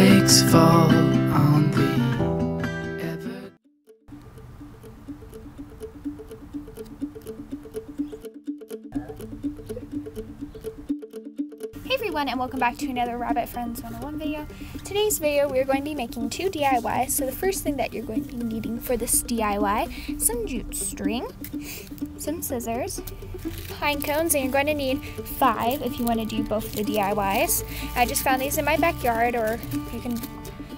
flakes fall on the ever. Hey everyone, and welcome back to another Rabbit Friends 101 video. Today's video we're going to be making two DIYs. So the first thing that you're going to be needing for this DIY, some jute string, some scissors, pine cones, and you're going to need 5 if you want to do both the DIYs. I just found these in my backyard, or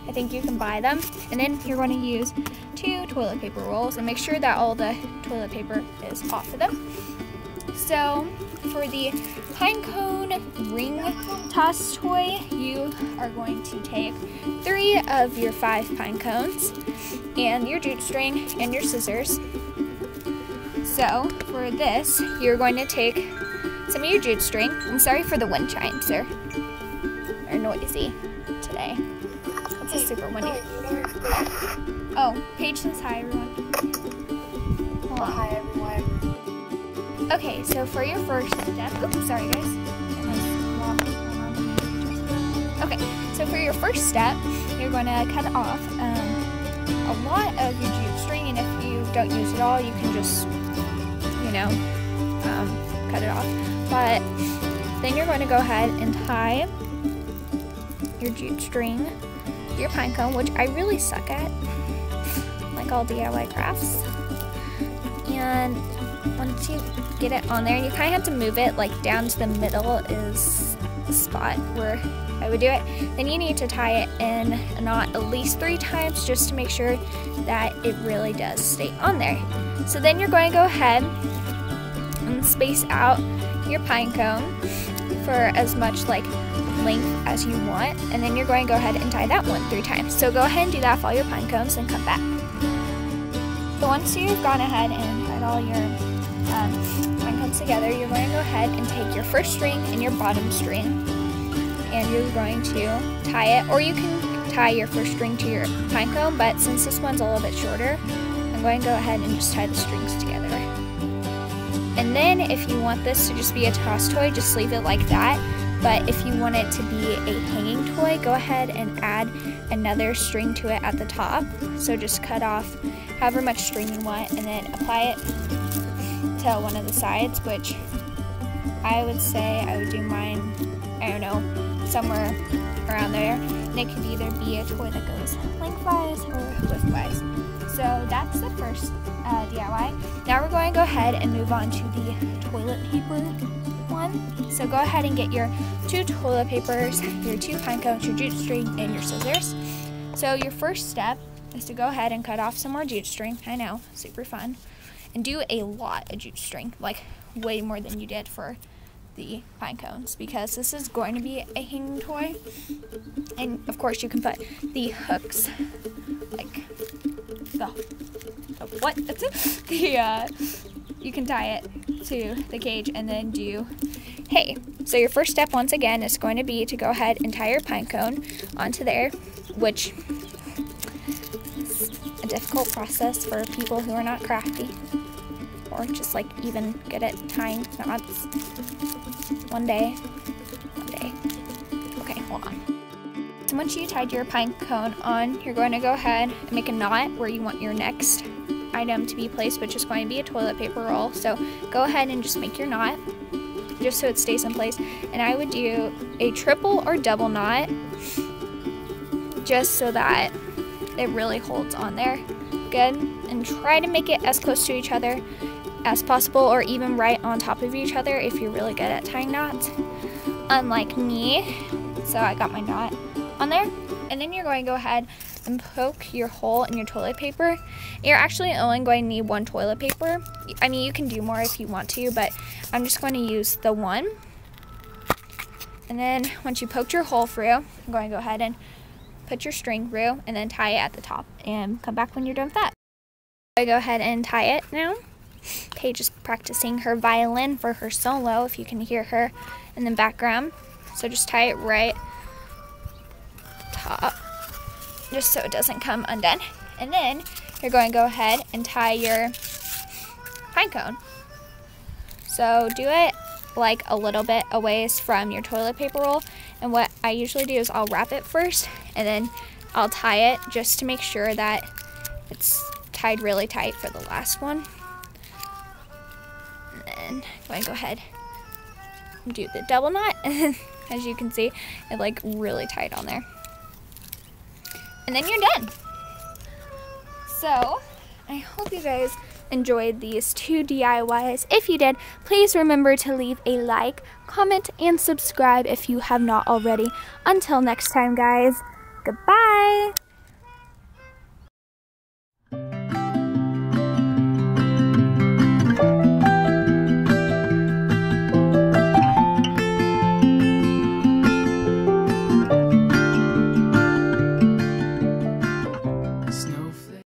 I think you can buy them. And then you're going to use 2 toilet paper rolls and make sure that all the toilet paper is off of them. So for the pine cone ring toss toy, you are going to take 3 of your 5 pine cones and your jute string and your scissors. So for this, you're going to take some of your jute string. I'm sorry for the wind chimes, they're noisy today. It's a super windy. Oh, Paige says hi everyone. Hold on. Hi everyone. Okay, so for your first step, oops, sorry guys. Okay, so for your first step, you're going to cut off a lot of your jute string, and if you don't use it all, you can just, cut it off. But then you're going to go ahead and tie your jute string, your pine cone, which I really suck at, like all DIY crafts. And once you get it on there, you kind of have to move it like down to the middle is the spot where I would do it. Then you need to tie it in a knot at least 3 times just to make sure that it really does stay on there. So then you're going to go ahead and space out your pine cone for as much like length as you want, and then you're going to go ahead and tie that one 3 times. So go ahead and do that for all your pine cones and come back. So once you've gone ahead and tied all your pine cones together, you're going to go ahead and take your first string and your bottom string, and you're going to tie it, or you can tie your first string to your pine cone, but since this one's a little bit shorter, I'm going to go ahead and just tie the strings together. And then if you want this to just be a toss toy, just leave it like that. But if you want it to be a hanging toy, go ahead and add another string to it at the top. So just cut off however much string you want and then apply it to one of the sides, which I would say I would do mine, I don't know, somewhere around there. And it could either be a toy that goes lengthwise or widthwise. So that's the first DIY. Now we're going to go ahead and move on to the toilet paper one. So go ahead and get your 2 toilet papers, your 2 pine cones, your jute string, and your scissors. So your first step is to go ahead and cut off some more jute string. I know, super fun. And do a lot of jute string, like way more than you did for the pine cones, because this is going to be a hanging toy. And of course you can put the hooks, like you can tie it to the cage and then do hay. So your first step once again is going to be to go ahead and tie your pine cone onto there, which is a difficult process for people who are not crafty or just like even good at tying knots. One day. Okay, hold on. So once you tied your pine cone on, you're going to go ahead and make a knot where you want your next item to be placed, which is going to be a toilet paper roll. So go ahead and just make your knot just so it stays in place. And I would do a triple or double knot just so that it really holds on there good, and try to make it as close to each other as possible, or even right on top of each other if you're really good at tying knots, unlike me. So I got my knot on there, and then you're going to go ahead and poke your hole in your toilet paper. You're actually only going to need 1 toilet paper. I mean, you can do more if you want to, but I'm just going to use the 1. And then once you poked your hole through, I'm going to go ahead and put your string through and then tie it at the top, and come back when you're done with that. I go ahead and tie it now. Paige is practicing her violin for her solo, if you can hear her in the background. So just tie it right top, just so it doesn't come undone. And then you're going to go ahead and tie your pine cone. So do it like a little bit a ways from your toilet paper roll. And what I usually do is I'll wrap it first and then I'll tie it just to make sure that it's tied really tight for the last one. And then I'm going to go ahead and do the double knot. As you can see, it's like really tight on there. And then you're done. So I hope you guys enjoyed these 2 DIYs. If you did, please remember to leave a like, comment, and subscribe if you have not already. Until next time, guys, goodbye.